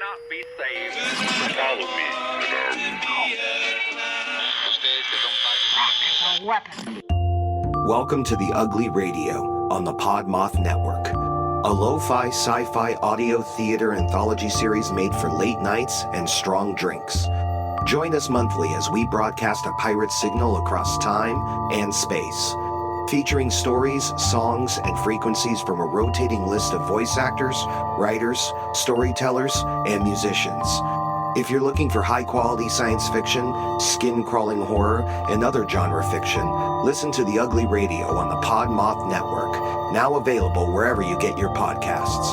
cannot be saved. Follow me and Rock is a weapon. Welcome to the Ugly Radio on the Podmoth Network, a lo-fi sci-fi audio theater anthology series made for late nights and strong drinks. Join us monthly as we broadcast a pirate signal across time and space, featuring stories, songs, and frequencies from a rotating list of voice actors, writers, storytellers, and musicians. If you're looking for high-quality science fiction, skin-crawling horror, and other genre fiction, listen to The Ugly Radio on the Podmoth Network, now available wherever you get your podcasts.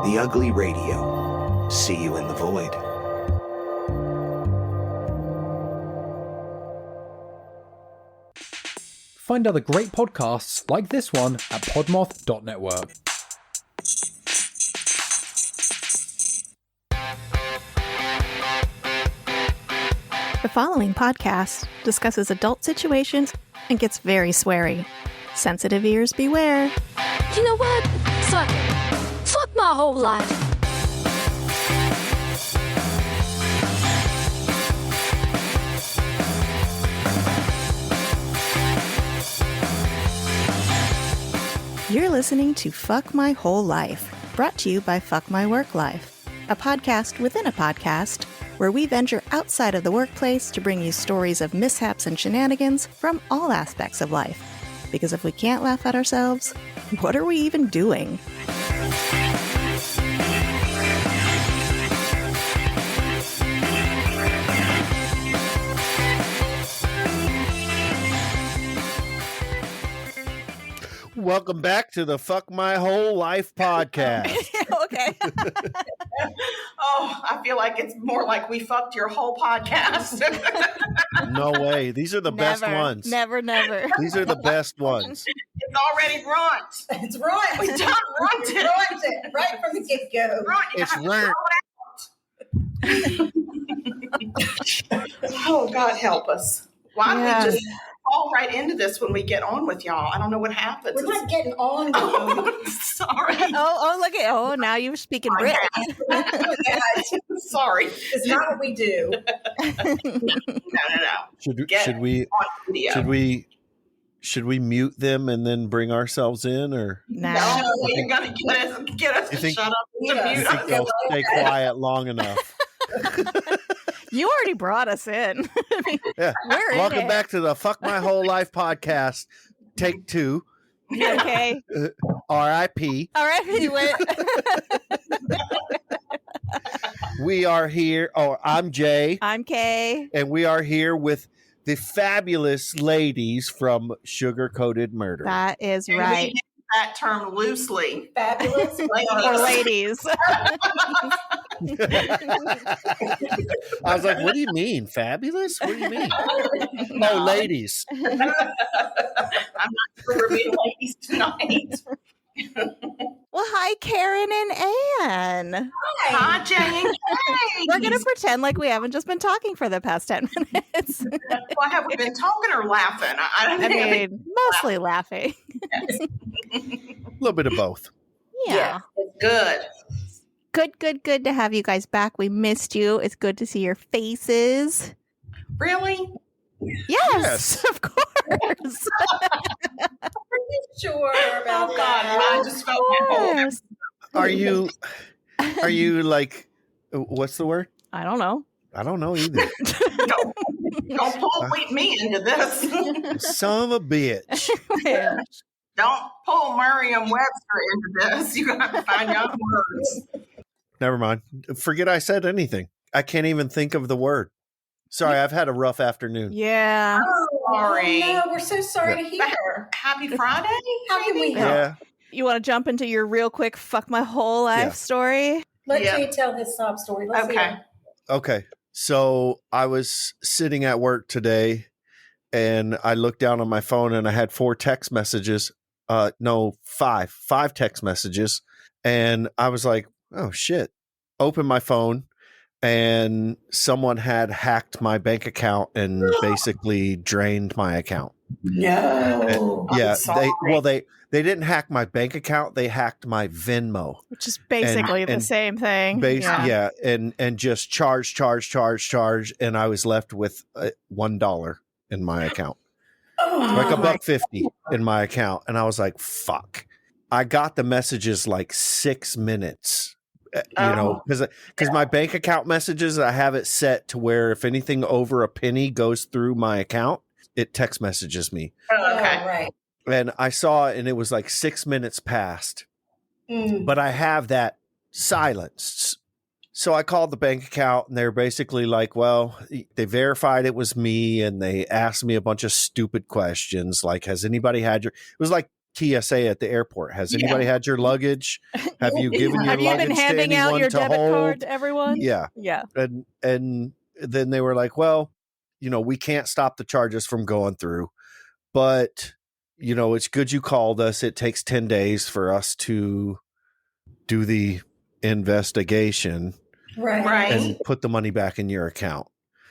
The Ugly Radio. See you in the void. Find other great podcasts like this one at podmoth.network. The following podcast discusses adult situations and gets very sweary. Sensitive ears beware. You know what? Fuck it. Fuck my whole life. You're listening to Fuck My Whole Life, brought to you by Fuck My Work Life, a podcast within a podcast where we venture outside of the workplace to bring you stories of mishaps and shenanigans from all aspects of life. Because if we can't laugh at ourselves, what are we even doing? Welcome back to the Fuck My Whole Life podcast. Okay. Oh, I feel like it's more like we fucked your whole podcast. No way. These are the best ones. Never. These are the best ones. It's already runt. It's ruined. We done runt it. Ruined it right from the get-go. It's ruined. Oh, God help us. Why don't we just fall right into this when we get on with y'all? I don't know what happens. We're not getting on. Sorry. Look at, now you're speaking Brit. Sorry. It's not what we do. No. Should we mute them and then bring ourselves in, or Nah. No, you're gonna get us to shut up and to mute you think they'll stay quiet long enough? You already brought us in. Yeah. We're Welcome back to the Fuck My Whole Life podcast. Take 2. Okay. R.I.P. All right. Anyway. We are here. Oh, I'm Jay. I'm Kay. And we are here with the fabulous ladies from Sugar Coated Murder. That is And right. we use that term loosely. Fabulous. Or ladies. I was like, what do you mean? Fabulous? What do you mean? No, ladies. I'm not sure we're being ladies tonight. Well, hi, Karen and Anne. Hi, Jay and Kay. We're going to pretend like we haven't just been talking for the past 10 minutes. Well, have we been talking or laughing? I don't I know. mean, mostly laughing. A little bit of both. Yeah. It's good. Good to have you guys back. We missed you. It's good to see your faces. Really? Yes. Of course. Sure. Oh, God. I just felt my whole. Yes. Are you like, what's the word? I don't know. I don't know either. Don't pull me into this. Son of a bitch. Don't pull Merriam-Webster into this. You're going to have to find your own words. Never mind. Forget I said anything. I can't even think of the word. Sorry, I've had a rough afternoon. Yeah. Sorry. No, we're so sorry to hear. Happy Friday? How can we maybe? help? Yeah. You want to jump into your real quick fuck my whole life story? Let Yeah. Jay tell his sob story. Let's Okay. hear it. Okay. So I was sitting at work today and I looked down on my phone and I had 4 text messages. No, 5 text messages. And I was like, oh shit. Open my phone and someone had hacked my bank account and basically drained my account. No. I'm Yeah, sorry. they didn't hack my bank account. They hacked my Venmo. Which is basically the same thing. And just charge, and I was left with $1 in my account, like $1.50 in my account, and I was like, "Fuck!" I got the messages like 6 minutes, because my bank account messages, I have it set to where if anything over a penny goes through my account, it text messages me. Oh, okay. Right. And I saw it, and it was like 6 minutes past. But I have that silenced. So I called the bank account, and they're basically like, well, they verified it was me, and they asked me a bunch of stupid questions like, has anybody had your, it was like TSA at the airport. Has anybody had your luggage? Have you given your luggage been handing to anyone out your to debit hold? card to everyone? Yeah. Yeah. And then they were like, well, we can't stop the charges from going through, but it's good you called us. It takes 10 days for us to do the investigation and put the money back in your account.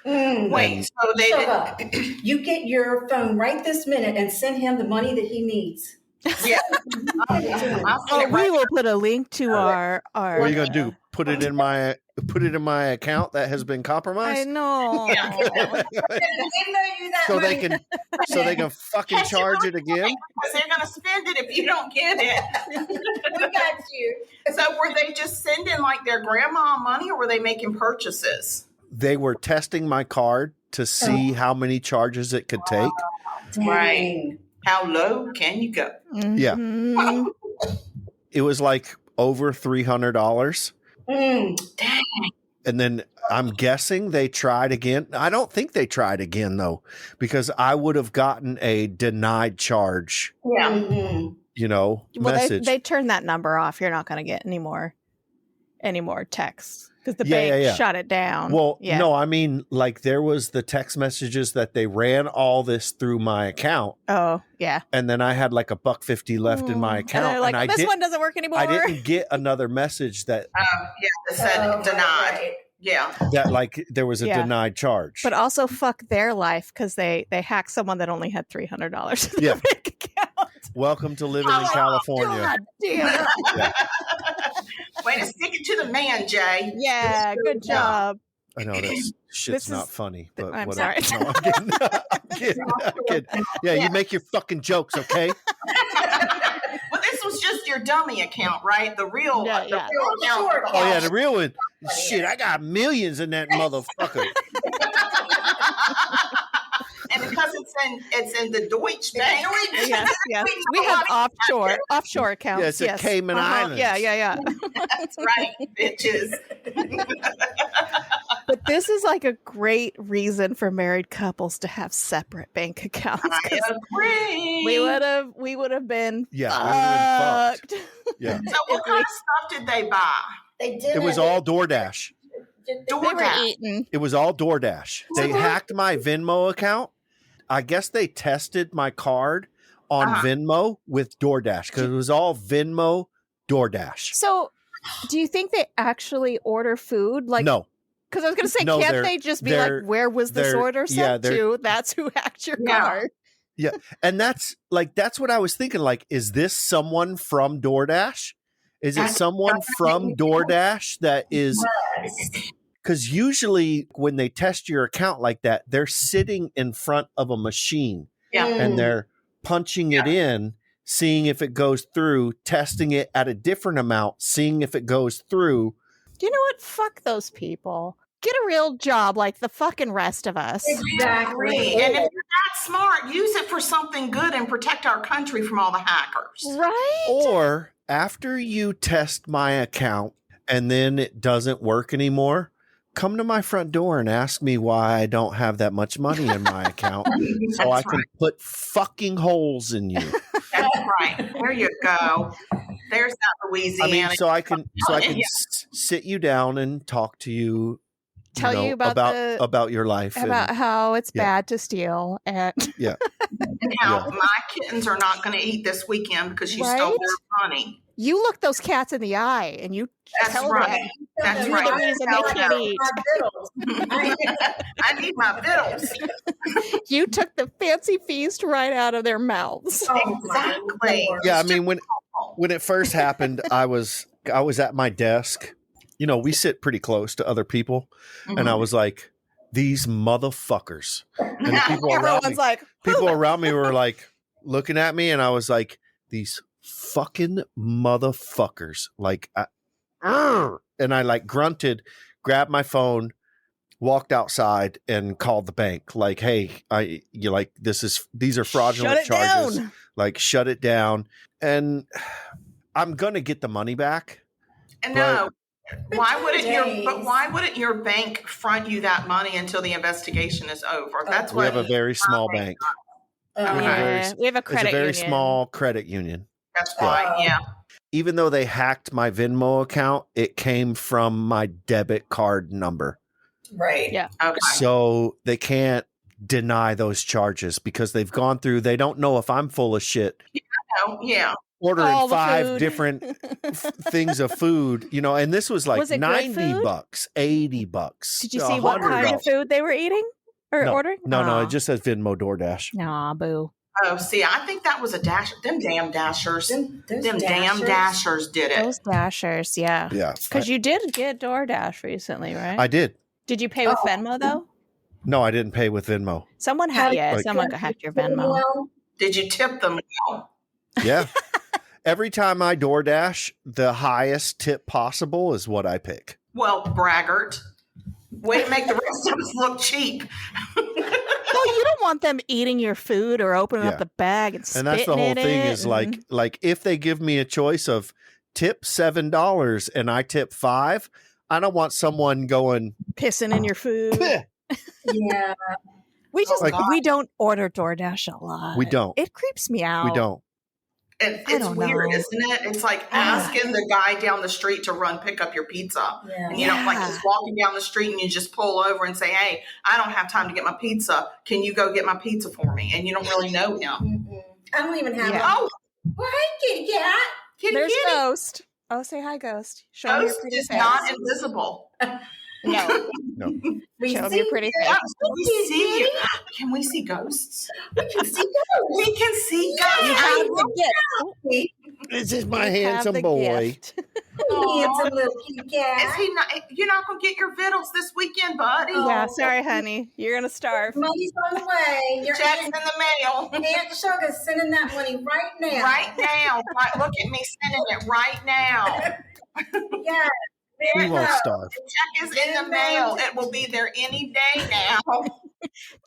Wait, so they didn't. You get your phone right this minute and send him the money that he needs. Yeah. We will put a link to our. What are you gonna do? Put it in my account that has been compromised? I know. so they can fucking charge it again. Because they're gonna spend it if you don't get it. We got you. So were they just sending like their grandma money, or were they making purchases? They were testing my card to see how many charges it could take. Right. How low can you go? Yeah. It was like over $300. Dang. And then I'm guessing they tried again. I don't think they tried again, though, because I would have gotten a denied charge. Yeah. Message. They turned that number off. You're not going to get any more texts. Because the bank shut it down. Well, no, I mean, like there was the text messages that they ran all this through my account. Oh, yeah. And then I had like $1.50 left in my account. And they're like, this one doesn't work anymore. I didn't get another message that that said denied. Right. Yeah. That like there was a denied charge. But also fuck their life because they hacked someone that only had $300 in their bank account. Welcome to living in California. God damn. Way to stick it to the man, Jay. Yeah, good job. I know this shit's not funny, but I'm whatever. sorry. No, I'm kidding. Yeah, you make your fucking jokes, okay? Well, this was just your dummy account, right? The real, real account. Oh yeah, the real one. Shit, I got millions in that motherfucker. And because it's in the Deutsche Bank. Yes. We have offshore accounts. Yeah, it's at Cayman Islands. Yeah. That's right, bitches. But this is like a great reason for married couples to have separate bank accounts. I agree. We would have been fucked. Yeah. So what kind of stuff did they buy? They did. It was all DoorDash. It was all DoorDash. They hacked my Venmo account. I guess they tested my card on Venmo with DoorDash because it was all Venmo, DoorDash. So, do you think they actually order food? Like, no. Because I was going to say, can't they just be like, where was this order sent to? That's who hacked your card. Yeah. And that's what I was thinking. Like, is this someone from DoorDash? Is it someone from DoorDash that is... Because usually when they test your account like that, they're sitting in front of a machine and they're punching it in, seeing if it goes through, testing it at a different amount, seeing if it goes through. Do you know what? Fuck those people. Get a real job like the fucking rest of us. Exactly. And if you're that smart, use it for something good and protect our country from all the hackers. Right? Or after you test my account and then it doesn't work anymore, come to my front door and ask me why I don't have that much money in my account so I can put fucking holes in you. That's right. There you go. There's that Louisiana. I mean, so I can sit you down and talk to you, tell you about your life, about how it's bad to steal, and and how my kittens are not going to eat this weekend because you stole their money. You look those cats in the eye and you That's tell right. them That's you're right. the reason they can't eat. I need my vittles. You took the fancy feast right out of their mouths. Exactly. Yeah, I mean when it first happened, I was at my desk. You know, we sit pretty close to other people, and I was like, these motherfuckers. And the people around me were like looking at me, and I was like, these fucking motherfuckers. Like, and I like grunted, grabbed my phone, walked outside, and called the bank. Like, hey, these are fraudulent charges. Down. Like, shut it down. And I'm gonna get the money back. And no, why wouldn't your bank front you that money until the investigation is over? That's we have a very small bank. We have a credit It's a very union. small credit union. That's right. Yeah. Even though they hacked my Venmo account, it came from my debit card number. Right. Yeah. Okay. So they can't deny those charges because they've gone through. They don't know if I'm full of shit. Yeah. Ordering All the 5 food. different things of food, you know, and this was like Was it great food? $90, $80. Did you see what kind of food they were eating or ordering? No, it just says Venmo DoorDash. Nah, boo. Oh, see, I think that was a dash. Them damn dashers. Them damn Dashers. dashers did it. Those Dashers, yeah. Yeah. Because you did get DoorDash recently, right? I did. Did you pay with Venmo though? No, I didn't pay with Venmo. Someone someone hacked your Venmo. Well, Did you tip them well? Yeah. Every time I DoorDash, the highest tip possible is what I pick. Well, braggart. Way to make the rest of us look cheap. Well, you don't want them eating your food or opening up the bag and spitting And that's the whole in thing it is like if they give me a choice of tip $7 and I tip $5, I don't want someone going pissing in your food. yeah. We don't order DoorDash a lot. We don't. It creeps me out. We don't. It's don't weird, know. isn't it? It's like asking the guy down the street to run pick up your pizza. Yeah. And you know, like just walking down the street and you just pull over and say, hey, I don't have time to get my pizza. Can you go get my pizza for me? And you don't really know him. Mm-mm. I don't even have Oh, well, hey, kitty cat. There's kitty. Ghost. Oh, say hi, Ghost. Show me your Ghost pretty is face. not invisible. No. We Show me see your pretty Yeah, face. we see you. Can we see ghosts? We can see ghosts. We can see ghosts. You have the gift. This is my You have handsome the boy. gift. Handsome little kitty cat. Is he not? You're not gonna get your vittles this weekend, buddy. Yeah, sorry, honey. You're going to starve. Money's on the way. Your Check's in the mail. Aunt Sugar's sending that money right now. Right now. Right, look at me sending it right now. Yeah. He won't starve. The check is in the mail. It will be there any day now.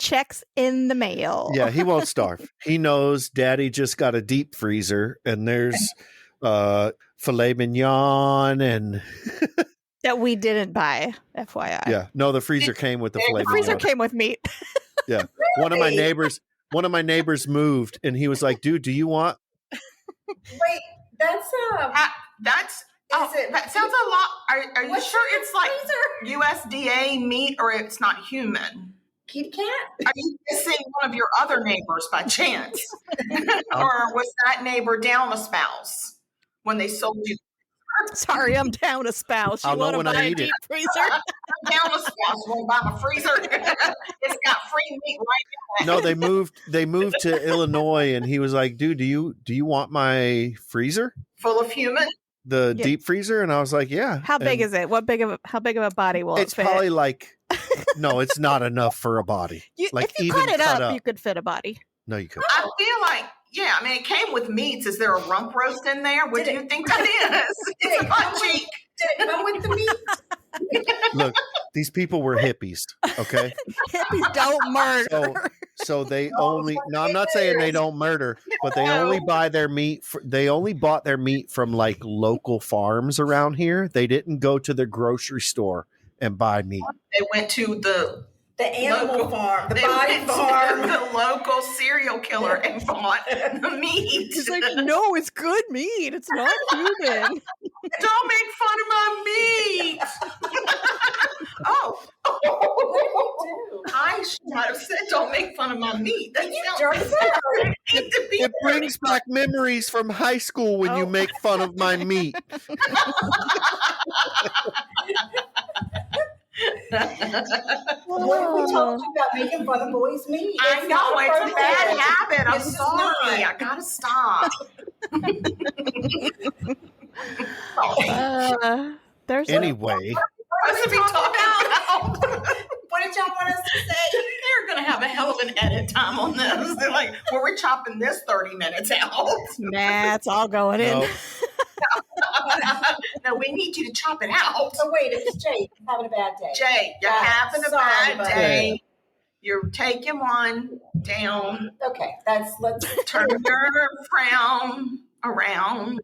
Checks in the mail. Yeah, he won't starve. He knows Daddy just got a deep freezer and there's filet mignon and That we didn't buy, FYI. yeah. No, the freezer came with the filet The freezer mignon. came with meat. Yeah. One of my neighbors moved and he was like, dude, do you want Wait, that's That's that sounds a lot. Are you what's sure in it's the like freezer? USDA meat or it's not human? Kitty cat. Are you missing one of your other neighbors by chance? Or was that neighbor down a spouse when they sold you? Sorry, I'm down a spouse. You I'll know want to when I buy a eat it. deep freezer? I'm down a spouse. Want to buy my freezer? It's got free meat right now. No, they moved to Illinois and he was like, dude, do you want my freezer? Full of human. The Yeah. deep freezer? And I was like, yeah. How big is it? How big of a body will It's it fit? probably like no, it's not enough for a body. Like if you even cut it cut up, up. you could fit a body. No, you couldn't. I feel like, yeah, I mean, it came with meats. Is there a rump roast in there? What do you think that is? It's a butt cheek. Did it come with the meat? Look, these people were hippies, okay? Hippies don't murder. So they only no, I'm not saying they don't murder, but they only buy their meat they only bought their meat from like local farms around here. They didn't go to the grocery store and buy meat. They went to the animal farm, the they body went to farm. the local serial killer and bought the meat. He's like, no, it's good meat. It's not human. Don't make fun of my meat. I should not have said don't make fun of my meat. That sounds dirty bird. I hate to It brings back memories from high school when you make fun of my meat. What have we told you about making fun of boys' meat? I know, it's a bad habit. I'm It's sorry. not. I gotta stop. There's Anyway, What did we talk about? What did y'all want us to say? They're gonna have a hell of an edit time on this. They're like, well, we're chopping this 30 minutes out. nah, it's all going in. no, No, we need you to chop it out. Oh, wait, it's Jay having a bad day. Jay, you're having a Sorry, bad buddy. day. You're taking one down. Okay, let's Turn your frown around.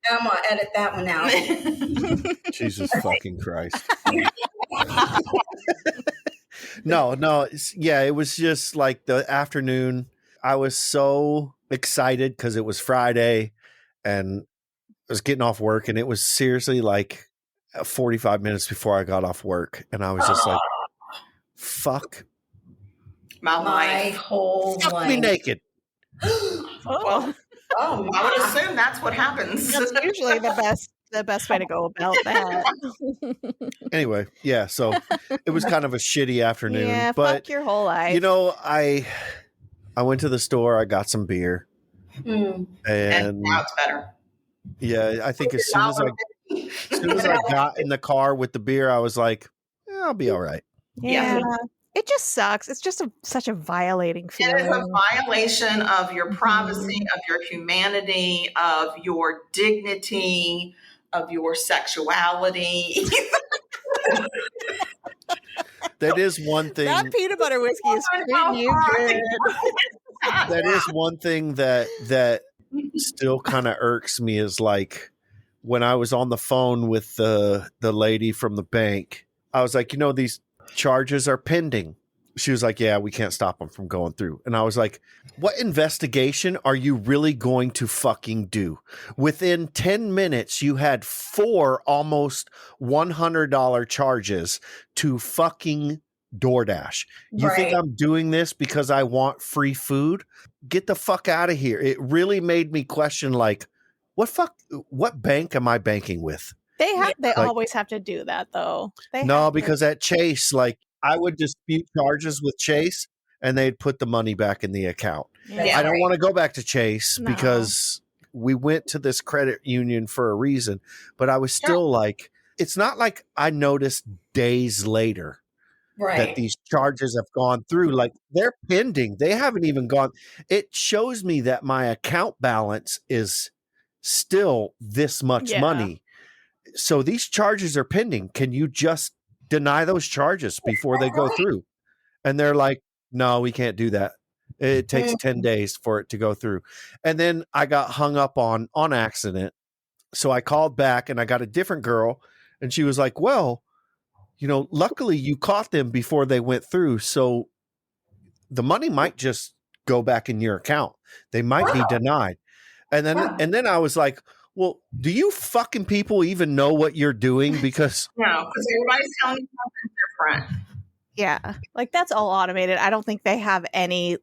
I'm gonna edit that one out. Jesus fucking Christ. No, it was just like the afternoon. I was so excited because it was Friday and I was getting off work, and it was seriously like 45 minutes before I got off work. And I was just like, fuck My My life. whole me life. naked. Well, Oh, I would my. assume that's what happens. That's usually the best way to go about that. Anyway, yeah, so it was kind of a shitty afternoon. Yeah, but fuck your whole life. you know, I went to the store, I got some beer, Mm. And and now it's better. yeah, I think as soon as I got in the car with the beer, I was like, I'll be all right. yeah. It just sucks. It's just such a violating It is a feeling. violation of your privacy, of your humanity, of your dignity, of your sexuality. That is one thing. That peanut butter whiskey is treating you good. That is one thing that still kind of irks me is like when I was on the phone with the lady from the bank, I was like, these charges are pending. She was like, yeah, we can't stop them from going through. And I was like, what investigation are you really going to fucking do? Within 10 minutes, you had 4 almost $100 charges to fucking DoorDash. You think Right. I'm doing this because I want free food? Get the fuck out of here. It really made me question, like, what bank am I banking with? They always have to do that though. No, because at Chase, like, I would dispute charges with Chase and they'd put the money back in the account. Yeah. I don't want to go back to Chase No. because we went to this credit union for a reason, but I was still like, it's not like I noticed days later that Right. these charges have gone through. Like, they're pending. They haven't even gone. It shows me that my account balance is still this much Yeah. money. So these charges are pending. Can you just deny those charges before they go through? And they're like, no, we can't do that. It takes 10 days for it to go through. And then I got hung up on accident. So I called back and I got a different girl and she was like, well, luckily you caught them before they went through. So the money might just go back in your account. They might be denied. And then I was like, well, do you fucking people even know what you're doing? Because No, because everybody's telling you something different. Yeah, like that's all automated. I don't think they have any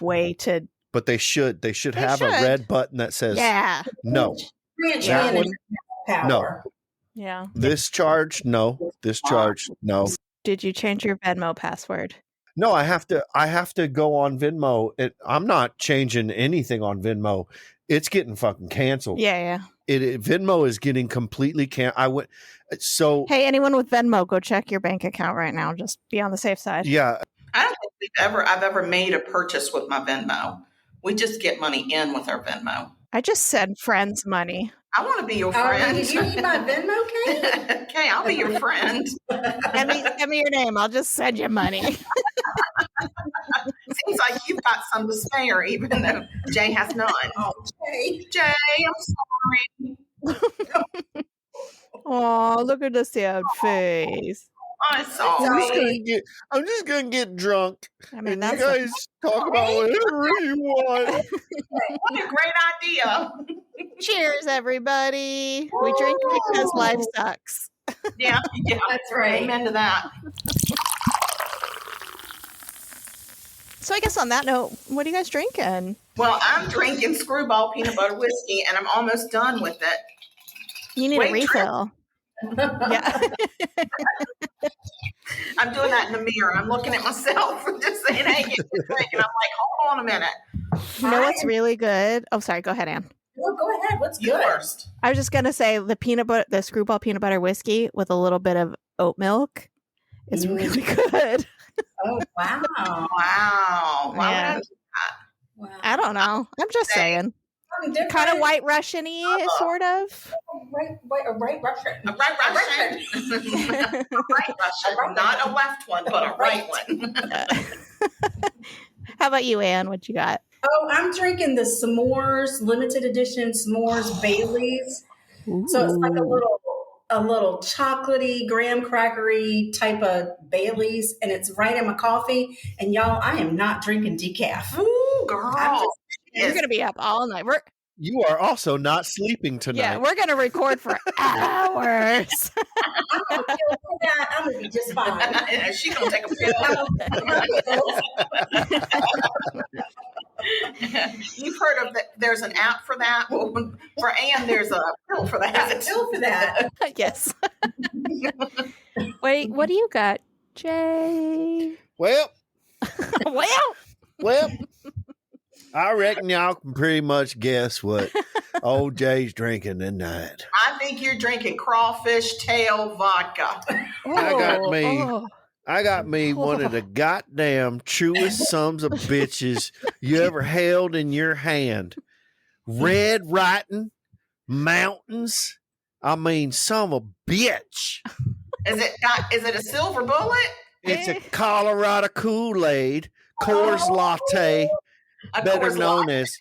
way to. but they should have should. a red button that says Yeah, no. Branch That manager one? power. yeah. This charge, no. This charge, no. Did you change your Venmo password? No, I have to go on Venmo. I'm not changing anything on Venmo. It's getting fucking canceled. Yeah. Venmo is getting completely so Hey, anyone with Venmo, go check your bank account right now. Just be on the safe side. yeah. I don't think I've ever made a purchase with my Venmo. We just get money in with our Venmo. I just send friends money. I want to be your Oh, friend. did you need my Venmo, Kate? Okay, I'll be your friend. Send me your name. I'll just send you money. Seems like you've got some to spare, even though Jay has none. Oh, Jay. Jay, I'm sorry. Oh, look at the sad face. I'm sorry. I'm just gonna get drunk. I mean, And you that's guys talk about whatever you want. What a great idea. cheers, everybody. We drink because life sucks. Yeah, That's right. amen to that. So I guess on that note, what are you guys drinking? Well, I'm drinking Screwball peanut butter whiskey, and I'm almost done with it. You need Wait, a refill. Yeah. I'm doing that in the mirror. I'm looking at myself and just saying, "Hey, get this drink," and I'm like, "Hold on a minute." You know what's really good? Oh, sorry. Go ahead, Ann. Well, go ahead. What's You good? first. I was just gonna say the Screwball peanut butter whiskey with a little bit of oat milk is really good. Oh, wow. Wow. Why Yeah. would Wow. I don't know. I'm just saying. Different. Kind of White Russian-y, sort of. Right Russian. A right Russian. A right Russian. Not a left one, but a right one. How about you, Ann? What you got? Oh, I'm drinking the S'mores limited edition S'mores Baileys. So it's like a little chocolatey, graham crackery type of Baileys, and it's right in my coffee. And y'all, I am not drinking decaf. Ooh, girl. We're gonna be up all night. You are also not sleeping tonight. Yeah, we're gonna record for hours. I'm gonna kill for that. I'm gonna be just fine. She's gonna take a pill. You've heard of that? There's an app for that. Well, for Ann, there's a pill for that. There's a pill for that. Yes. Wait, what do you got, Jay? Well, Well, I reckon y'all can pretty much guess what old Jay's drinking tonight. I think you're drinking crawfish tail vodka. I got me one of the goddamn chewest sons of bitches you ever held in your hand. Red Writing Mountains. I mean, son of a bitch. Is it a silver bullet? It's a Colorado Kool-Aid, Coors Latte, better known as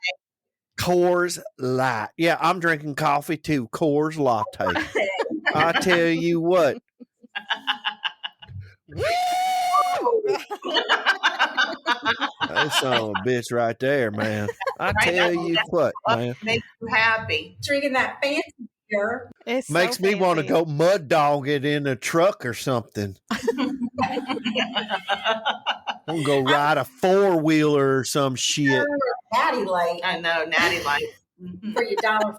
Coors Light. Yeah, I'm drinking coffee too, Coors Latte. I tell you what. That son of a bitch right there, man. I tell you what, man. Makes you happy. Drinking that fancy beer. it's Makes so me want to fancy. go mud dog it in a truck or something. I'm gonna go ride a 4-wheeler or some shit. Natty Light I know, Natty Light. for your $1.50.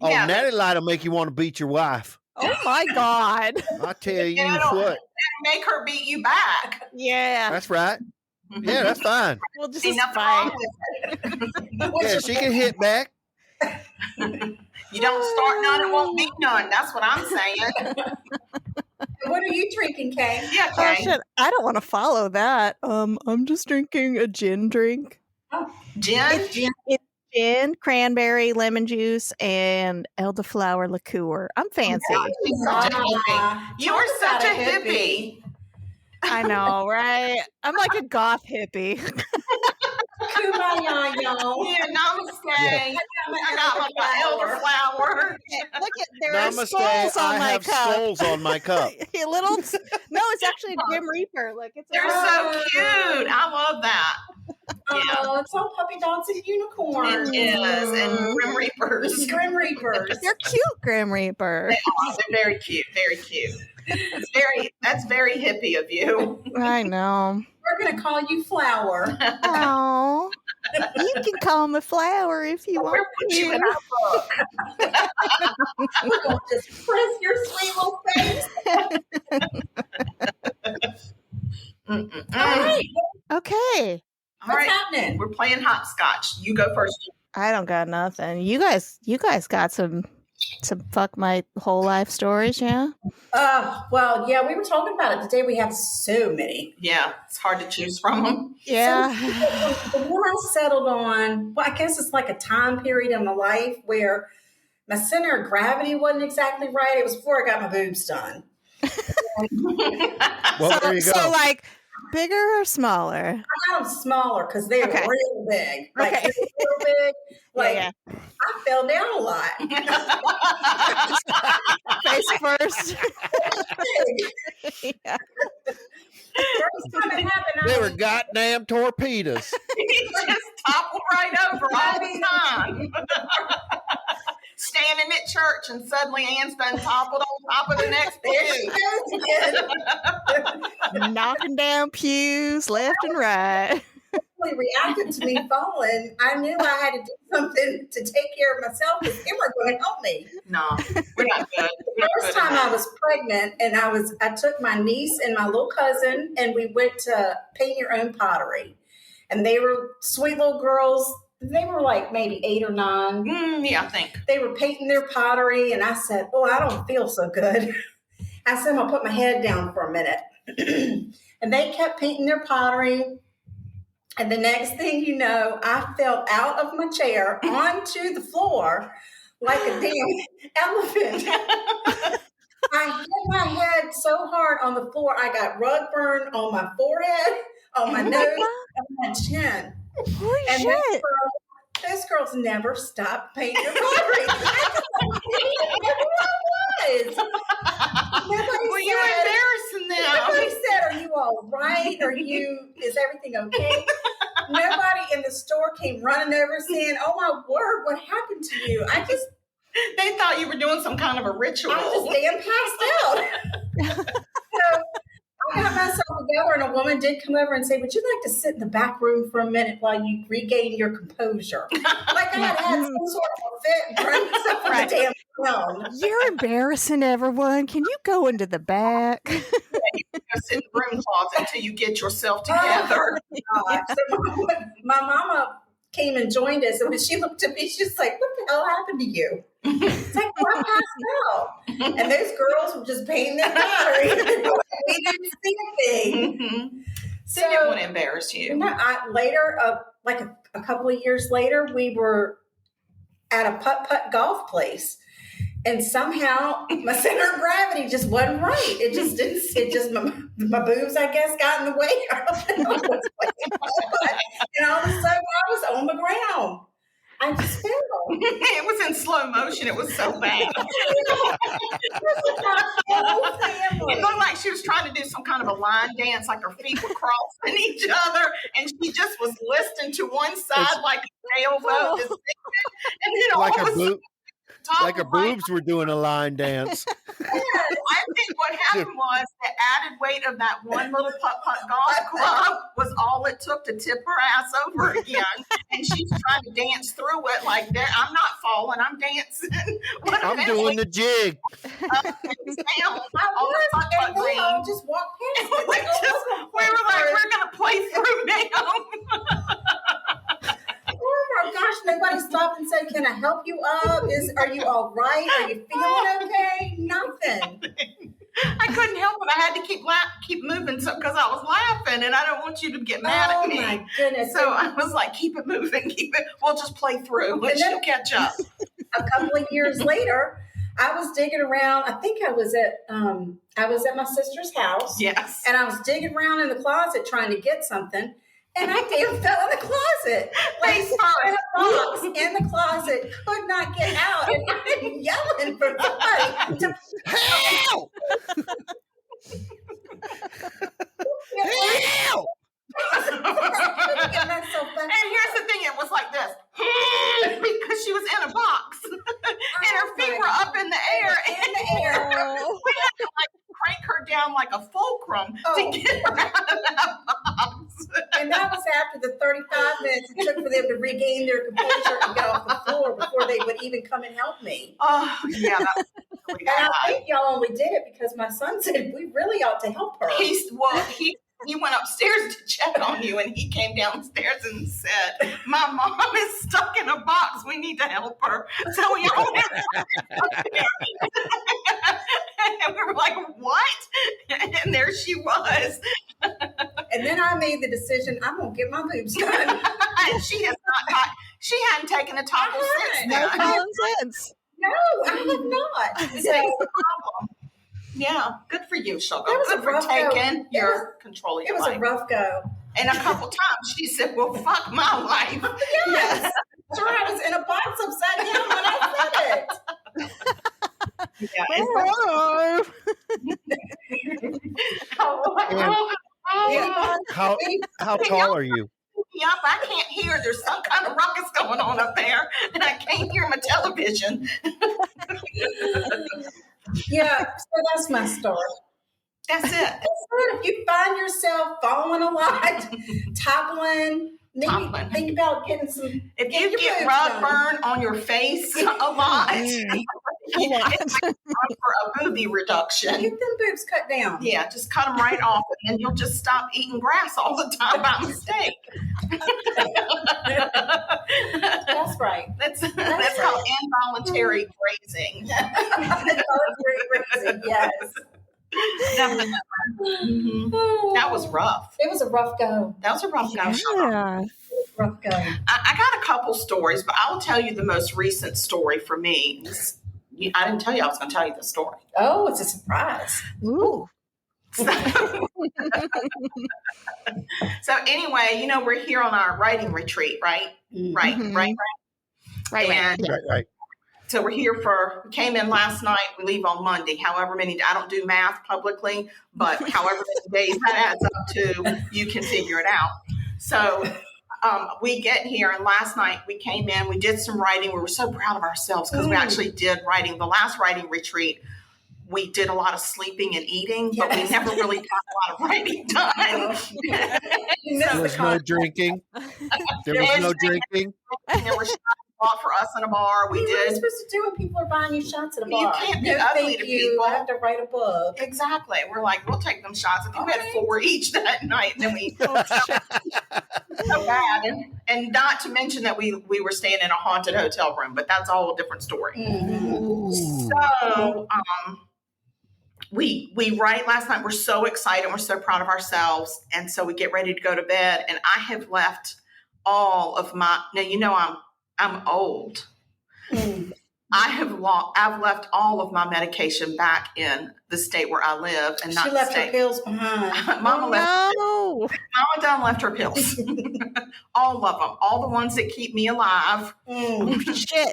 Oh, Yeah, Natty Light will make you want to beat your wife. Oh my God. I tell you Yeah, what. make her beat you back. Yeah. That's right. Yeah, that's fine. We'll just See, nothing fight. wrong with it. Yeah, she can hit back. You don't start none, it won't be none. That's what I'm saying. What are you drinking, Kay? Yeah, Oh okay. shit! I don't want to follow that. I'm just drinking a gin drink. Jen? It's gin, cranberry, lemon juice, and elderflower liqueur. I'm fancy. She's such a hippie. You are such a hippie. I know, right? I'm like a goth hippie. Kumbaya, y'all. Yeah, namaste. I got my elderflower. Look at there are Namaste. skulls on I my have cup. skulls on my cup. A little. No, it's actually a Grim Reaper. Look, it's. They're so cute. I love that. Yeah. Oh, it's all puppy dogs and unicorns. It is. And Grim Reapers. Grim Reapers. They're cute, Grim Reaper. They're very cute. Very cute. That's very hippie of you. I know. We're going to call you Flower. Oh, you can call me Flower if you want We'll put you in to. our book. We're going to just press your sweet little face. All right. Okay. All What's right. happening? We're playing hopscotch. You go first. I don't got nothing. You guys got some fuck my whole life stories, yeah? Well, yeah, we were talking about it today. We have so many. Yeah, it's hard to choose from them. Yeah. So, the one I settled on, well, I guess it's like a time period in my life where my center of gravity wasn't exactly right. It was before I got my boobs done. Well, there you go. So like bigger or smaller? I got them smaller because they were Okay. real big. Like Okay. real big. Like Yeah, I fell down a lot. Face first. Yeah. First time it happened, They were goddamn torpedoes. He just toppled right over all the time. Standing at church and suddenly Ann's done toppled on top of the next there she pew. goes again. Knocking down pews left and right. physically reacted to me falling, I knew I had to do something to take care of myself because they weren't going to help me. No, we're not good. The first time I was pregnant, and I took my niece and my little cousin, and we went to paint your own pottery. And they were sweet little girls. They were like maybe 8 or 9. Yeah, I think. They were painting their pottery, and I said, "Oh, I don't feel so good." I said, "I'm gonna put my head down for a minute." And they kept painting their pottery. And the next thing you know, I fell out of my chair onto the floor like a damn elephant. I hit my head so hard on the floor, I got rug burn on my forehead, on my nose, and my chin. Holy And shit. those girls never stopped painting their pottery. I didn't know who I was. Well, you were embarrassing them. Nobody said, "Are you all right? Is everything okay?" Nobody in the store came running over saying, "Oh my word, what happened to you?" They thought you were doing some kind of a ritual. I just damn passed out. So I got myself together, and a woman did come over and say, "Would you like to sit in the back room for a minute while you regain your composure?" Like I had some sort of a fit, burned myself on the damn ground. You're embarrassing everyone. Can you go into the back? You go sit in the broom closet until you get yourself together. God. So my mama came and joined us, and when she looked at me, she's like, "What the hell happened to you?" It's like, "Well, I passed out." And those girls were just painting their pottery. We didn't see a thing. Mm-hmm. So They didn't want to embarrass you. later, like a couple of years later, we were at a putt-putt golf place. And somehow my center of gravity just wasn't right. It just didn't. It just my boobs, I guess, got in the way. I don't know what's going. And all of a sudden, I was on the ground. I just fell. It was in slow motion. It was so bad. It looked like she was trying to do some kind of a line dance, like her feet were crossing each other, and she just was listing to one side like a sailboat. And then Like all of a sudden, like her boobs were doing a line dance. I think what happened was the added weight of that one little putt-putt golf club was all it took to tip her ass over again. And she's trying to dance through it like, I'm not falling, I'm dancing. I'm doing the jig. And we all just walked past it. We were like, we're going to play through now. Oh my gosh, nobody stopped and said, "Can I help you up? Are you all right? Are you feeling okay?" Nothing. I couldn't help it. I had to keep moving because I was laughing, and I don't want you to get mad at me. Oh my goodness. So I was like, keep it moving, we'll just play through, and she'll catch up. A couple of years later, I was digging around. I think I was at my sister's house. Yes. And I was digging around in the closet trying to get something. And I damn fell in the closet. Like in a box in the closet, could not get out. And I'm yelling for somebody to Help! Help! And here's the thing, it was like this. Because she was in a box. And her feet were up in the air. We had to crank her down like a fulcrum to get her out of that box. And that was after the 35 minutes it took for them to regain their composure and get off the floor before they would even come and help me. Oh, yeah, that was really bad. And I think y'all only did it because my son said we really ought to help her. He went upstairs to check on you, and he came downstairs and said, "My mom is stuck in a box. We need to help her." So we all went up there. And we were like, "What?" And there she was. And then I made the decision, I'm going to get my boobs done. And she hadn't taken a taco since No then. common sense. No, I have not. That's the problem. Yeah, good for you, Sugar. That was Good a for rough taking go. your control of It your was a life. rough go. And a couple times she said, "Well, fuck my life." Yes. Sure, I was in a box upside down when I said it. Yeah, Hello. How tall are you? Yup, I can't hear. There's some kind of ruckus going on up there, and I can't hear my television. Yeah, so that's my story. That's it. If you find yourself falling a lot, toppling, Maybe Tomlin. think about getting some. If you get rug burn on your face a lot, it's like time for a boobie reduction. Get them boobs cut down. Yeah, just cut them right off, and then you'll just stop eating grass all the time by mistake. That's right. That's called involuntary grazing. Involuntary grazing, yes. Definitely. Mm-hmm. That was rough. It was a rough go. That was a rough go. Yeah. Rough go. I got a couple stories, but I will tell you the most recent story for me. I didn't tell you I was going to tell you the story. Oh, it's a surprise. Ooh. So anyway, we're here on our writing retreat, right? Mm-hmm. Right. And Right. so we came in last night. We leave on Monday. However many, I don't do math publicly, but however many days that adds up to, you can figure it out. So we get here, and last night we came in, we did some writing. We were so proud of ourselves because we actually did writing. The last writing retreat, we did a lot of sleeping and eating, but we never really got a lot of writing done. There was no drinking. There was no drinking. There were shots bought for us in a bar. We What are you did. supposed to do when people are buying you shots at a bar? You can't be No, ugly thank to you. people. I have to write a book. Exactly. We're like, we'll take them shots. I think we had 4 each that night, and then we so bad. And not to mention that we were staying in a haunted hotel room, but that's all a different story. Mm-hmm. So we write last night. We're so excited. We're so proud of ourselves, and so we get ready to go to bed. And I have left all of my. Now I'm old. I've left all of my medication back in the state where I live, and not She left the her state. pills behind. Mama No. done left her pills. All of them, all the ones that keep me alive. Shit.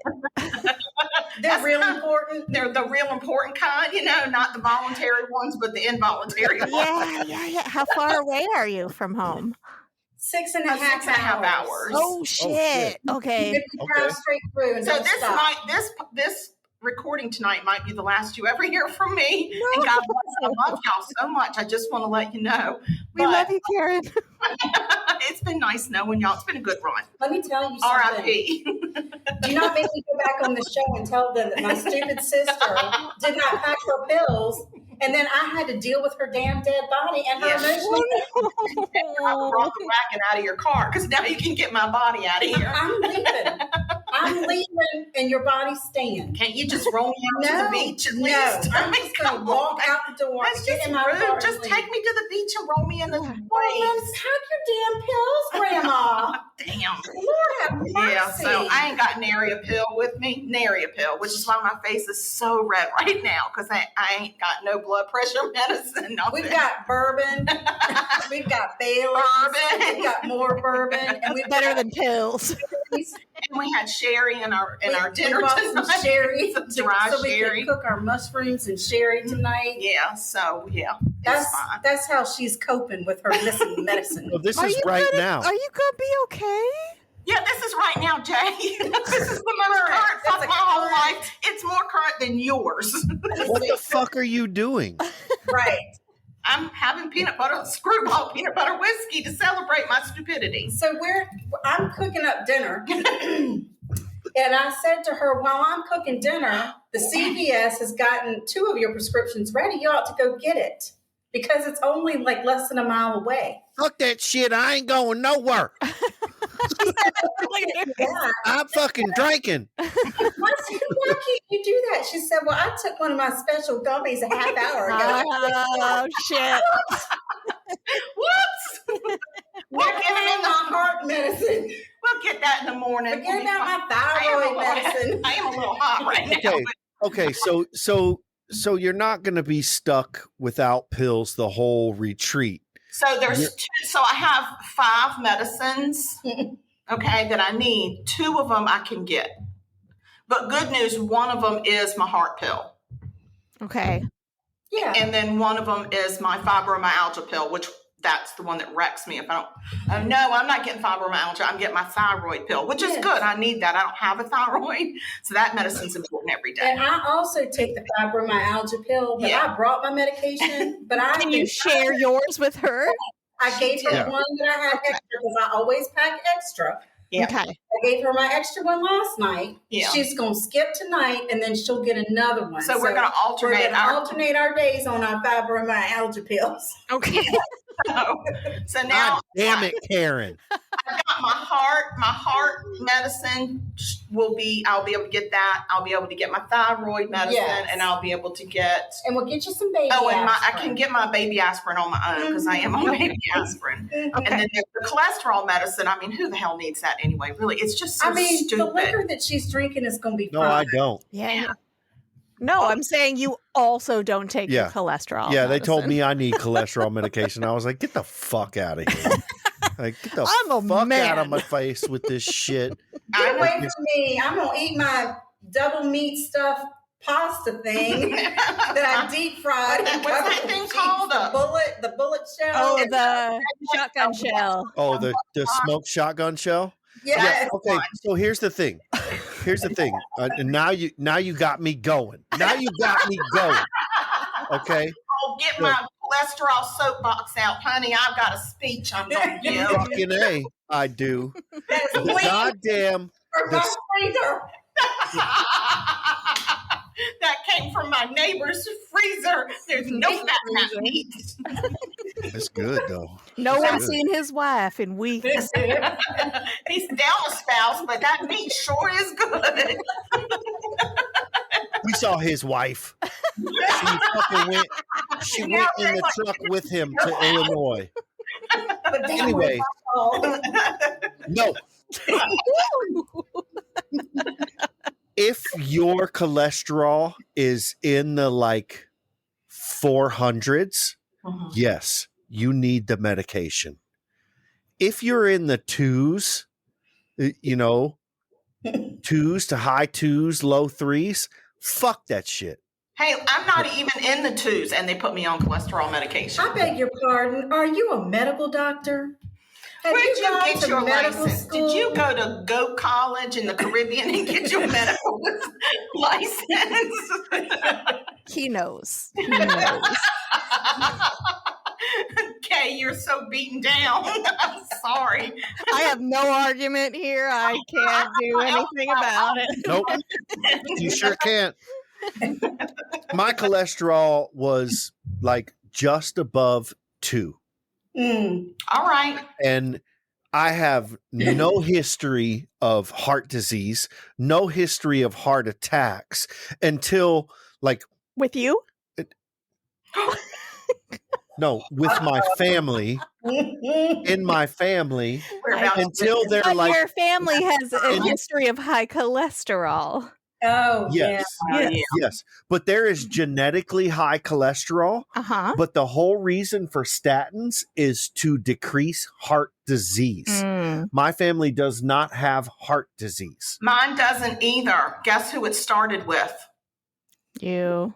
They're real important. They're the real important kind, not the voluntary ones, but the involuntary ones. Yeah. How far away are you from home? 6.5 hours. Oh shit. Okay. Drive straight through. And So don't stop. this recording tonight might be the last you ever hear from me. No. And God bless, I love y'all so much. I just want to let you know. We love you, Karen. It's been nice knowing y'all. It's been a good run. Let me tell you something. R.I.P. Do not make me go back on the show and tell them that my stupid sister did not pack her pills, and then I had to deal with her damn dead body and her emotional. I brought the wagon out of your car because now you can get my body out of here. I'm leaving, and your body's staying. Can't you just roll me out to the beach at least? I'm just going to walk out the door. That's get just in my rude. car Just take me to the beach and roll me in the waves. Pack your damn pills, Grandma. Damn. Lord have mercy. Yeah, so I ain't got nary a pill with me. Nary a pill, which is why my face is so red right now because I ain't got no blood pressure medicine. Nothing. We've got bourbon. We've got Bailey. We've got more bourbon. And we've Better than pills. And we had sherry in our dinner we bought tonight. some sherry, Some dry so we sherry. can cook our mushrooms and sherry tonight. Yeah, so yeah, That's it's fine. that's how she's coping with her missing medicine. So this is right now. Are you gonna be okay? Yeah, this is right now, Jay. This is the most current fuck my whole life. It's more current than yours. What the fuck are you doing? Right. I'm having screwball peanut butter whiskey to celebrate my stupidity. So I'm cooking up dinner. And I said to her, while I'm cooking dinner, the CVS has gotten 2 of your prescriptions ready. You ought to go get it because it's only like less than a mile away. Fuck that shit. I ain't going nowhere. I'm fucking drinking. I said, why can't you do that? She said, well, I took one of my special gummies a half hour ago. Oh shit. Whoops! We're giving in my heart medicine. We'll get that in the morning. Forget about my thyroid medicine. I am a little hot right now. Okay, so you're not going to be stuck without pills the whole retreat. So there's 2. So I have 5 medicines, okay, that I need. 2 of them I can get. But good news, one of them is my heart pill. Okay. Yeah. And then one of them is my fibromyalgia pill, which that's the one that wrecks me if I don't. Oh, no, I'm not getting fibromyalgia. I'm getting my thyroid pill, which is good. I need that. I don't have a thyroid. So that medicine's important every day. And I also take the fibromyalgia pill, but I brought my medication. But Can you share yours with her? I gave her Yeah. one that I had extra because I always pack extra. Yeah. Okay. I gave her my extra one last night. Yeah. She's going to skip tonight, and then she'll get another one. So we're going to alternate our days on our fibromyalgia pills. Okay. So now, God damn it, Karen. I got my heart medicine I'll be able to get that. I'll be able to get my thyroid medicine, Yes. and I'll be able to get. And we'll get you some baby and I aspirin. can get my baby aspirin on my own because I am on baby aspirin. And then the cholesterol medicine. I mean, who the hell needs that anyway? Really, it's just so stupid. The liquor that she's drinking is going to be No, fine. I don't. Yeah. No, I'm saying you also don't take your cholesterol. Yeah, they told medicine. me I need cholesterol medication. I was like, get the fuck out of here. Like, get the I'm a fuck man. out of my face with this shit. Get away from me. I'm going to eat my double meat stuffed pasta thing that I deep fried. What's that thing called? The bullet shell. Oh, the shotgun shell. Oh, the smoked shotgun shell? Yes. Okay, so here's the thing. And now you got me going. Now you got me going. Okay. I'll get my cholesterol soapbox out, honey. I've got a speech I'm going to give. Fucking A, I do. That's The sweet goddamn for my freezer. That came from my neighbor's freezer. There's no fat in that meat. It's good though. No It's one's good. seen his wife in weeks. He's down a spouse, but that meat sure is good. We saw his wife. She went in the truck with him to Illinois. But Anyway, no. If your cholesterol is in the like 400s, yes, you need the medication. If you're in the twos, twos to high twos, low threes, fuck that shit. Hey, I'm not even in the twos, and they put me on cholesterol medication. I beg your pardon. Are you a medical doctor? Have Where'd you gone get to your medical license? school? Did you go to Goat College in the Caribbean and get your medical license? He knows. He knows. Okay, you're so beaten down. I'm sorry. I have no argument here. I can't do anything about it. Nope. You sure can't. My cholesterol was like just above 2. All right. And I have no history of heart disease, no history of heart attacks until like With you? no, with my family, in my family, We're about until they're But like, your family has a history of high cholesterol. Oh, yes, yes, but there is genetically high cholesterol. Uh-huh. But the whole reason for statins is to decrease heart disease. Mm. My family does not have heart disease. Mine doesn't either. Guess who it started with? You.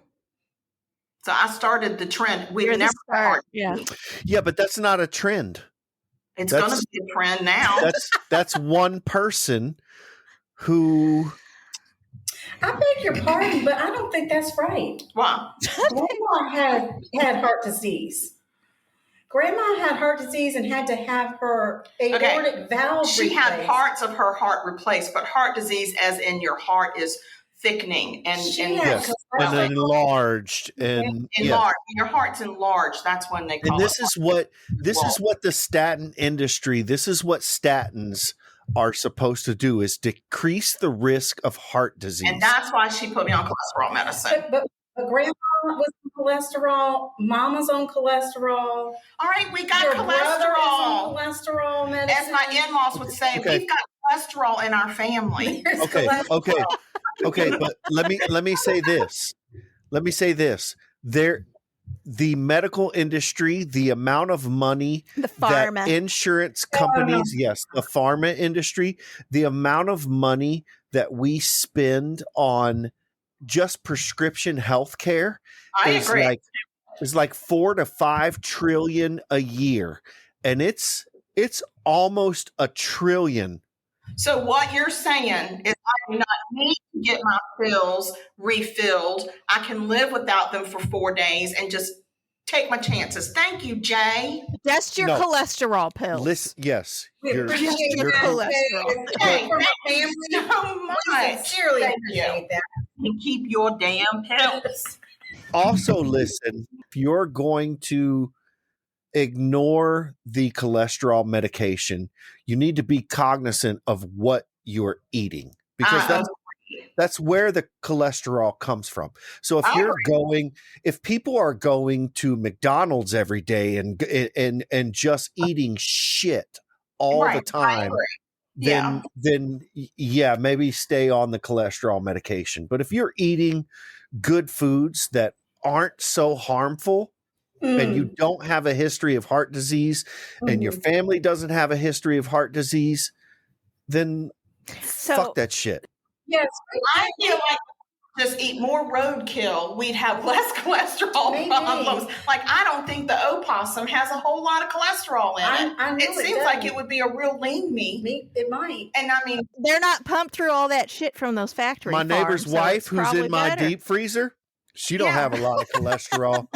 So I started the trend. We've You're the never start. Yeah. Yeah, but that's not a trend. It's going to be a trend now. That's one person who. I beg your pardon, but I don't think that's right. Why? Grandma had heart disease. Grandma had heart disease and had to have her aortic valve She replaced. had parts of her heart replaced, but heart disease, as in your heart, is thickening and Yes, and enlarged and enlarged. Your heart's enlarged. That's when they call and this it. is what the statin industry. This is what statins are supposed to do: is decrease the risk of heart disease. And that's why she put me on cholesterol medicine. But grandma was on cholesterol. Mama's on cholesterol. All right, we got Your brother is cholesterol. on cholesterol medicine. As my in-laws would say, Okay. we've got cholesterol in our family. There's Okay, cholesterol. okay, but let me say this. The medical industry, the amount of money The that pharma. insurance companies, the pharma industry, the amount of money that we spend on just prescription health care I is agree. like 4 to 5 trillion a year. And it's almost $1 trillion. So what you're saying is I do not need to get my pills refilled. I can live without them for 4 days and just take my chances. Thank you, Jay. Just your No. cholesterol pills. Listen, yes. We You're- appreciate you're that. cholesterol. Hey, From thank our you family. so We much. sincerely Thank you. appreciate that. And keep your damn pills. Also, listen, if you're going to ignore the cholesterol medication, you need to be cognizant of what you're eating, because that's where the cholesterol comes from. So if people are going to McDonald's every day and just eating shit all the time, then yeah, maybe stay on the cholesterol medication. But if you're eating good foods that aren't so harmful, and you don't have a history of heart disease, and your family doesn't have a history of heart disease, then fuck that shit. Yes, I feel like just eat more roadkill, we'd have less cholesterol problems. Like, I don't think the opossum has a whole lot of cholesterol in it. I know it seems like it would be a real lean meat. It might. And I mean, they're not pumped through all that shit from those factory My neighbor's farms, so wife, it's who's probably in my better. deep freezer, she don't have a lot of cholesterol.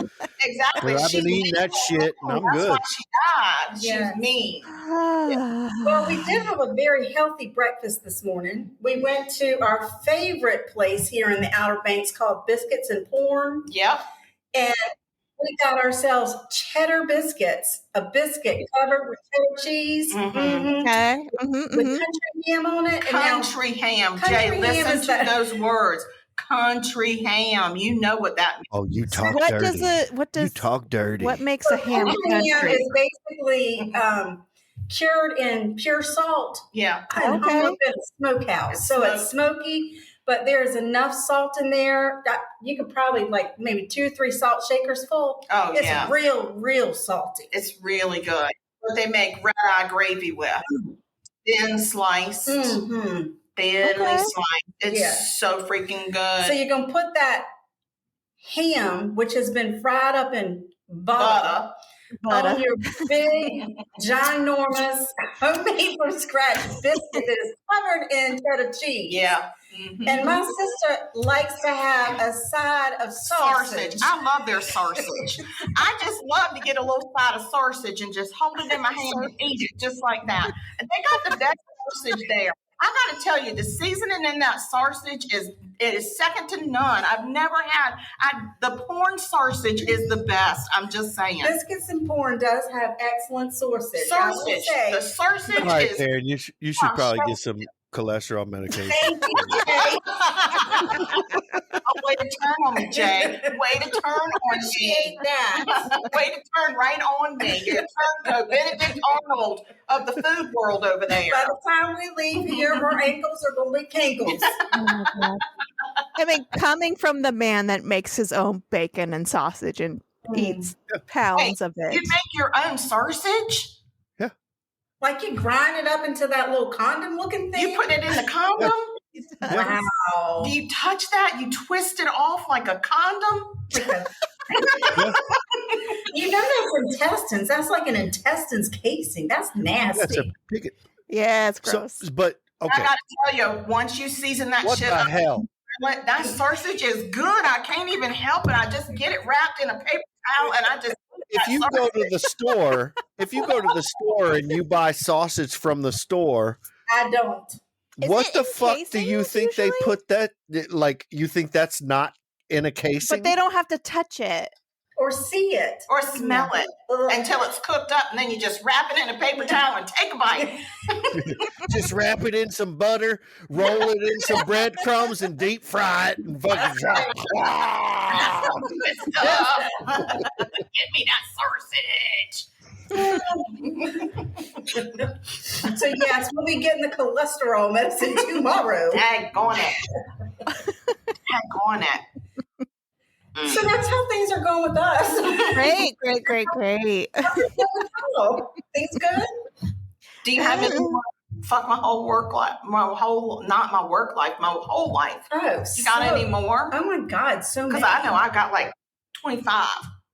exactly. But I've been eating that shit, and I'm That's good. why she died. Yeah. She's mean. Well, we did have a very healthy breakfast this morning. We went to our favorite place here in the Outer Banks called Biscuits and Porn. Yep. And we got ourselves cheddar biscuits, a biscuit covered with cheddar cheese. Okay. With country ham on it. And now, Country ham. country Jay, ham listen is to that- those words. Country ham. You know what that means. Oh, you talk What dirty. does you talk dirty. what makes a ham country ham country? is basically cured in pure salt. Yeah. And Okay. hung up in a smokehouse. So it's smoky, but there's enough salt in there that you could probably like maybe 2 or 3 salt shakers full. Oh, It's yeah. real salty. It's really good. What they make red eye gravy with. Thin sliced. Mm-hmm. Thinly Okay. sliced. It's so freaking good. So you're going to put that ham, which has been fried up in butter. On your big, ginormous, homemade from scratch biscuit that is covered in cheddar cheese. Yeah. And my sister likes to have a side of sausage. I love their sausage. I just love to get a little side of sausage and just hold it in my hand and eat it just like that. And they got the best sausage there. I got to tell you, the seasoning in that sausage is second to none. I've never had. The porn sausage is the best. I'm just saying. Biscuits and Porn does have excellent sausage. Sausage. The sausage All right, is. Karen, you should probably get some cholesterol medication. Thank you, Jay. Way to turn on me, Jay. Way to turn on me. Appreciate that. Way to turn right on me. You're turned to Benedict Arnold of the food world over there. By the time we leave here, her ankles are going to be cankles. Oh my God. I mean, coming from the man that makes his own bacon and sausage and eats pounds of it. You make your own sausage? Like you grind it up into that little condom-looking thing? You put it in the condom? Wow. Do you touch that? You twist it off like a condom? You know that's intestines. That's like an intestines casing. That's nasty. That's a big. Yeah, it's gross. So, but okay, I gotta tell you, once you season that what shit the up, hell? that sausage is good. I can't even help it. I just get it wrapped in a paper towel and I just If you go to the store and you buy sausage from the store, I don't. Is what it the in fuck do you casings think they usually? put that? Like, you think that's not in a casing? But they don't have to touch it. Or see it. or smell it until it's cooked up, and then you just wrap it in a paper towel and take a bite. Just wrap it in some butter, roll it in some breadcrumbs, and deep fry it, and fucking drop. Good stuff. Get me that sausage. So yes, we'll be getting the cholesterol medicine tomorrow. Daggone it. Daggone it. So that's how things are going with us. Great. Oh, things good? Do you have any more? Fuck my whole work life, not my work life, my whole life. Oh, You got any more? Oh my God, so many. Because I know I got like 25.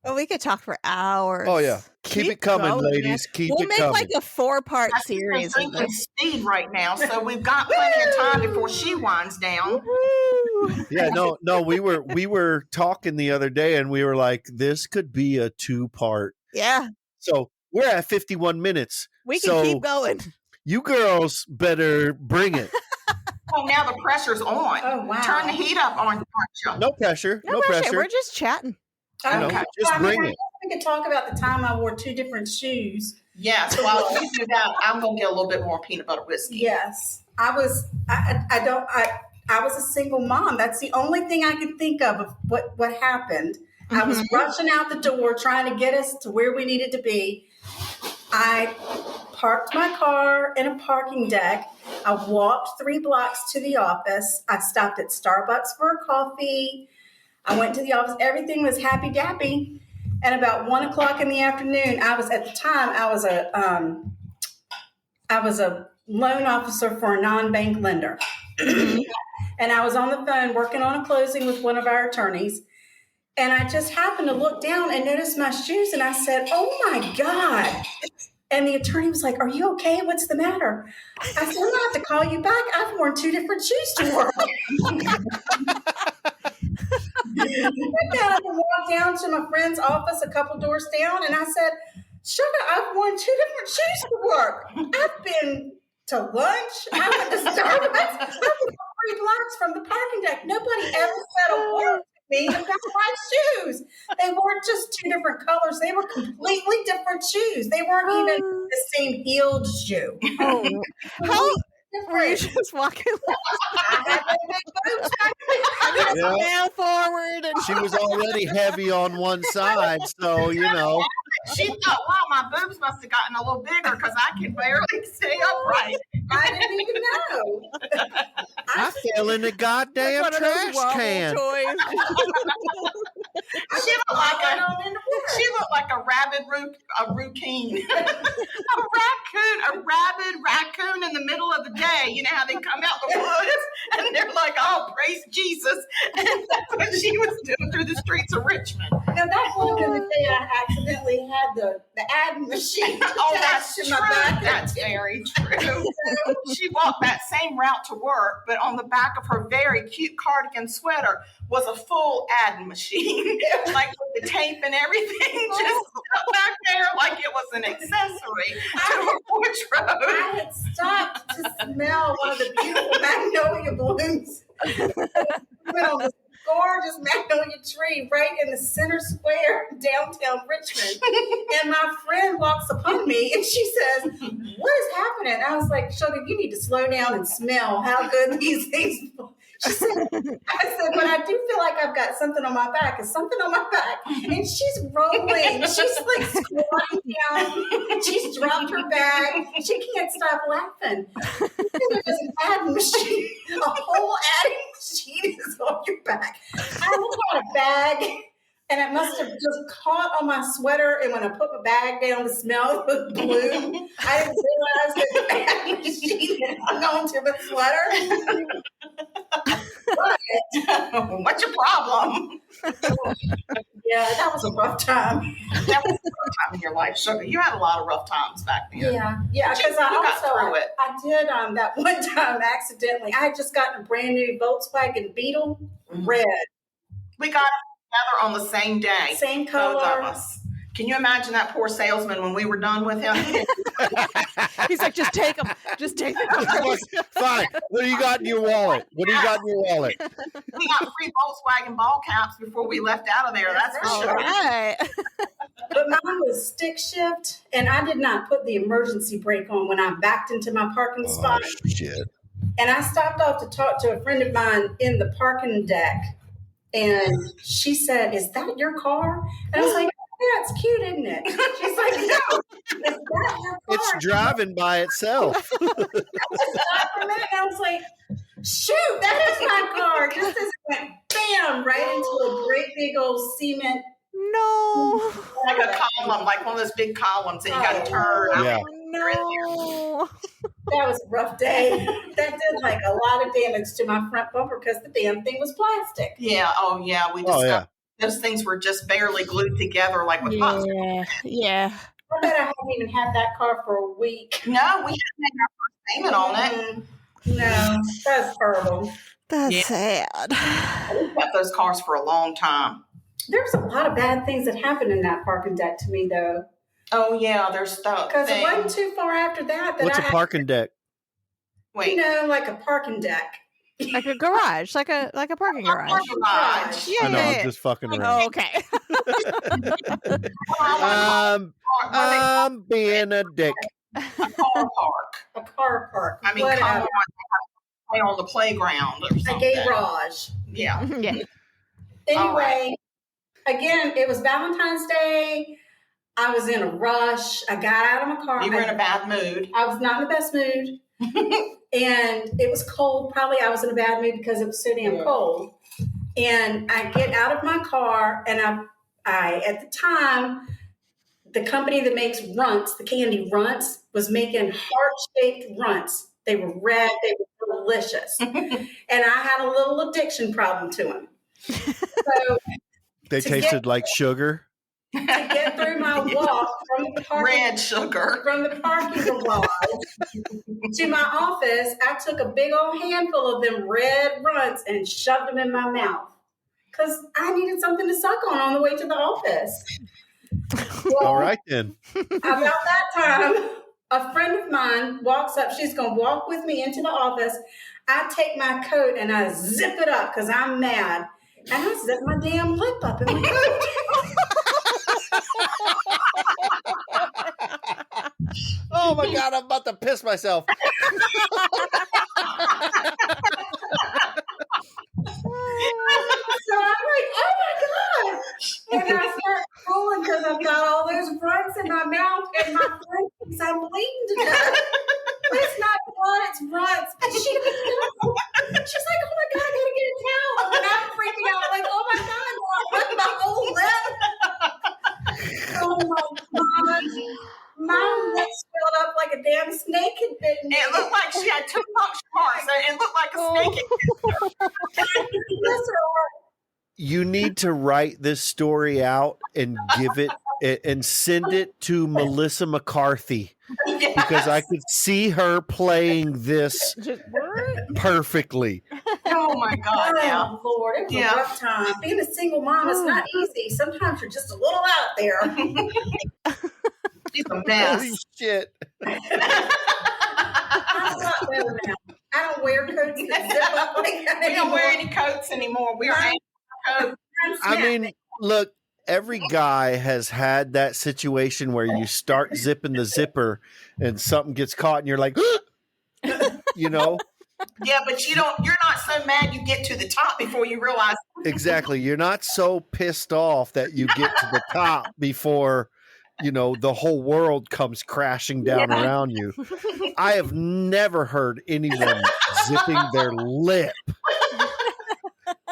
Oh, we could talk for hours. Oh, yeah. Keep it coming, going, ladies. man. Keep we'll it make coming. like a 4-part I'm series. Of thinking this. speed right now, so we've got plenty of time before she winds down. Woo. Yeah, no, we were talking the other day and we were like, this could be a 2-part. Yeah, So we're at 51 minutes. we can So keep going. you girls better bring it. Oh, now the pressure's on. Oh, wow. Turn the heat up on you. No pressure. No pressure. We're just chatting. You know, Okay. just I mean, bring I it. guess we could talk about the time I wore 2 different shoes. Yes, while you do that, I'm gonna get a little bit more peanut butter whiskey. Yes, I was a single mom. That's the only thing I could think of what happened. I was rushing out the door trying to get us to where we needed to be. I parked my car in a parking deck. I walked 3 blocks to the office. I stopped at Starbucks for a coffee. I went to the office. Everything was happy dappy. And about 1 o'clock in the afternoon, I was a loan officer for a non-bank lender. And I was on the phone working on a closing with one of our attorneys. And I just happened to look down and notice my shoes. And I said, oh my God. And the attorney was like, are you okay? What's the matter? I said, I'm going to have to call you back. I've worn 2 different shoes to work. I went down and walked down to my friend's office a couple doors down. And I said, Sugar, I've worn 2 different shoes to work. I've been to lunch. I went to Starbucks. I was 3 blocks from the parking deck. Nobody ever said a word to me about my shoes. They weren't just 2 different colors. They were completely different shoes. They weren't even the same heeled shoe. Oh, how were you just walking? I had my big boots. Yeah. Down forward, and She was already heavy on one side, so you know. She thought, wow, my boobs must have gotten a little bigger because I can barely stay upright. I didn't even know. I fell in the goddamn one of those trash wobble can. toys. She looked like a rabid raccoon. a rabid raccoon in the middle of the day. You know how they come out the woods and they're like, oh, praise Jesus. And that's what she was doing through the streets of Richmond. Now that would have been the day I accidentally had the adding machine. Oh, that's attached true. to my back. That's very true. She walked that same route to work, but on the back of her very cute cardigan sweater was a full adding machine, like with the tape and everything, just stuck back there like it was an accessory to her wardrobe. I had stopped to smell one of the beautiful magnolia blooms. Went on this gorgeous magnolia tree right in the center square, downtown Richmond. And my friend walks upon me and she says, what is happening? I was like, Sugar, you need to slow down and smell how good these things She said, I said, but I do feel like I've got something on my back. It's something on my back. And she's rolling. She's like squatting down. She's dropped her bag. She can't stop laughing. There's an adding machine. A whole adding machine is on your back. I looked at a bag. And it must have just caught on my sweater. And when I put my bag down to smell the bloom, I didn't realize that the bag machine had hung on to my sweater. What's your problem? Yeah, that was a rough time. That was a rough time in your life, Sugar. You had a lot of rough times back then. Yeah, But because you got through it. I did that one time accidentally. I had just gotten a brand new Volkswagen Beetle, red, We got together on the same day. same Both color. of us. Can you imagine that poor salesman when we were done with him? He's like, just take them. Just take them. Fine. What do you got in your wallet? What do you got in your wallet? We got free Volkswagen ball caps before we left out of there. That's for All sure. right. But mine was stick shift, and I did not put the emergency brake on when I backed into my parking spot. Shit. And I stopped off to talk to a friend of mine in the parking deck. And she said, "Is that your car?" And I was like, "Yeah, it's cute, isn't it?" She's like, "No, is that your car?" It's driving by itself. I just stopped for a minute and I was like, shoot, that is my car. Just as it went bam, right into a great big old cement. No. Like a column, like one of those big columns that you got to turn. Yeah. No. That was a rough day. That did like a lot of damage to my front bumper because the damn thing was plastic. Yeah. Oh, yeah. We Oh, discovered yeah. those things were just barely glued together, like with pops. Yeah. I bet I haven't even had that car for a week. No, we haven't made our first payment on it. No, that's terrible. That's Yeah. sad. We've got those cars for a long time. There's a lot of bad things that happened in that parking deck to me, though. Oh yeah, there's stuff. Because it wasn't too far after that What's I a had, parking deck? Wait, you know, like a parking deck. Like a garage, like a parking garage. garage. Yeah, I know, yeah, I'm yeah. just fucking around. Oh, okay. I'm being a dick. A car park. A car park. I mean, whatever. come on, play on the playground or A something. garage. Yeah. Yeah. Anyway, again, it was Valentine's Day. I was in a rush. I got out of my car. You were in a bad mood. I was not in the best mood. And it was cold. Probably I was in a bad mood because it was so damn cold. And I get out of my car, and I at the time, the company that makes runts, the candy runts, was making heart-shaped runts. They were red. They were delicious. And I had a little addiction problem to them. So They tasted like sugar. to get through my walk from the Red sugar. parking garage to my office, I took a big old handful of them red runts and shoved them in my mouth because I needed something to suck on the way to the office. Well, All right then. about that time, a friend of mine walks up. She's going to walk with me into the office. I take my coat and I zip it up because I'm mad. And I zip my damn lip up in my coat. Oh my God, I'm about to piss myself. So I'm like, oh my God. And I start pulling because I've got all those runts in my mouth, and my friend thinks I'm bleeding to death. But it's not blood, it's runts. And she's like, oh my God, I gotta get a towel. And I'm freaking out, like, oh my God, I ripped my whole lip. Oh my God. My lips filled up like a damn snake had bitten me. It looked like she had two puncture marks. It looked like a snake. You need to write this story out and give it and send it to Melissa McCarthy because I could see her playing this perfectly. Oh my God! Yeah. Oh, Lord, it was a rough time. Being a single mom is not easy. Sometimes you're just a little out there. She's a mess. Holy shit. I'm a lot better now. I don't wear coats that zip up like that We don't anymore. wear any coats anymore. We are anti coats. I mean, look, every guy has had that situation where you start zipping the zipper and something gets caught and you're like, you know? Yeah, but you're not so mad you get to the top before you realize. Exactly. You're not so pissed off that you get to the top before, you know, the whole world comes crashing down around you. I have never heard anyone zipping their lip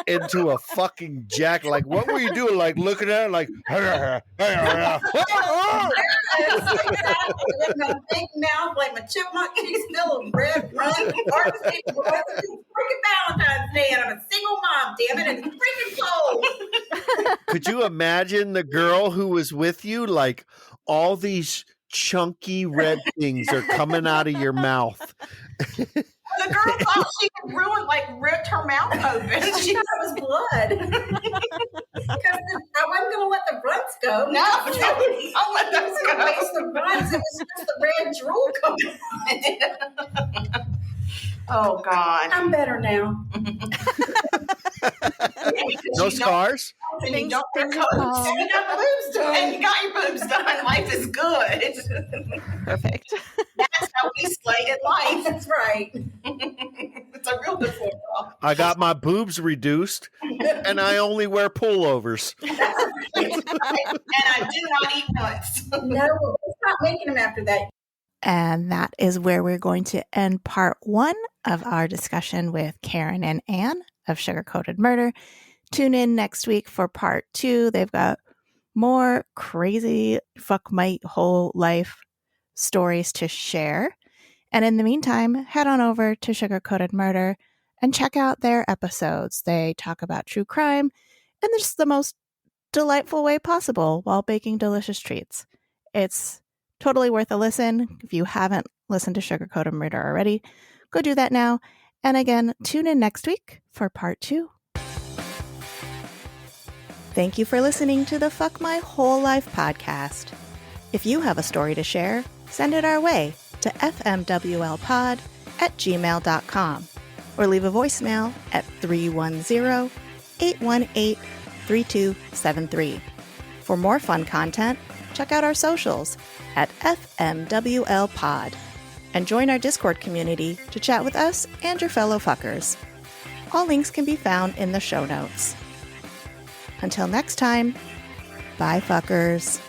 into a fucking jacket. Like, what were you doing? Like, looking at it like, With my big mouth like my chipmunk cheeks full of red run. Freaking Valentine's Day, and I'm a single mom, damn it, and it's freaking cold. Could you imagine the girl who was with you? Like, all these chunky red things are coming out of your mouth. The girl thought she had ripped her mouth open. She thought it was blood. Because I wasn't going to let the runs go. No, I'll let those It go. was the runs. It was just the red drool coming. Oh God. I'm better now. No scars? And you don't wear coats. And you got the boobs done. And you got your boobs done. Life is good. Perfect. That's how we slay at life. That's right. It's a real good formula. I got my boobs reduced and I only wear pullovers. And I do not eat nuts. No, we'll stop making them after that. And that is where we're going to end part 1 of our discussion with Karen and Anne of Sugar Coated Murder. Tune in next week for part 2. They've got more crazy fuck my whole life stories to share. And in the meantime, head on over to Sugar Coated Murder and check out their episodes. They talk about true crime and just the most delightful way possible while baking delicious treats. It's totally worth a listen. If you haven't listened to Sugarcoat and Murder already, go do that now. And again, tune in next week for part 2. Thank you for listening to the Fuck My Whole Life podcast. If you have a story to share, send it our way to fmwlpod@gmail.com or leave a voicemail at 310-818-3273. For more fun content, check out our socials at fmwlpod and join our Discord community to chat with us and your fellow fuckers. All links can be found in the show notes. Until next time, bye fuckers.